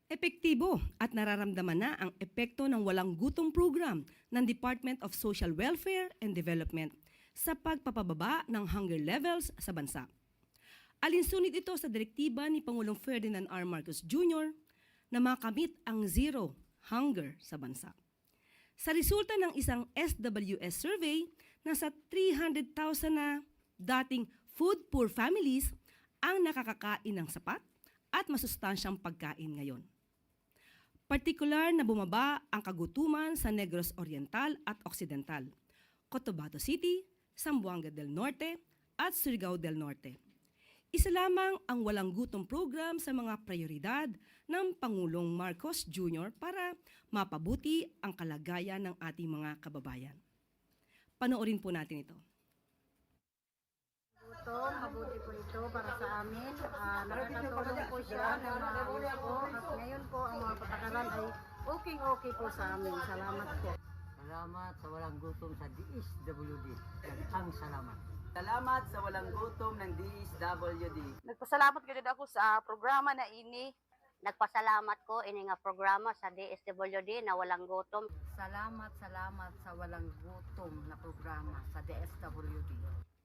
Epektibo at nararamdaman na ang epekto ng walang gutom program ng Department of Social Welfare and Development sa pagpapababa ng hunger levels sa bansa. Alinsunod ito sa direktiba ni Pangulong Ferdinand R. Marcos Jr. na makamit ang zero hunger sa bansa. Sa resulta ng isang SWS survey, nasa 300,000 na dating food poor families ang nakakakain ng sapat at masustansyang pagkain ngayon. Partikular na bumaba ang kagutuman sa Negros Oriental at Occidental, Cotabato City, Zamboanga del Norte at Surigao del Norte. Isa lamang ang walang gutom program sa mga prioridad ng Pangulong Marcos Jr. para mapabuti ang kalagayan ng ating mga kababayan. Panoorin po natin ito. Mabuti po ito para sa amin. Nakakatulong po siya ng maayos po. At ngayon po ang mga patakaran ay okay po sa amin. Salamat po. Salamat sa walang gutom sa DSWD. Ang salamat. Salamat sa walang gutom ng DSWD. Nagpasalamat ko din ako sa programa na ini. Nagpasalamat ko ini nga programa sa DSWD na walang gutom. Salamat sa walang gutom na programa sa DSWD.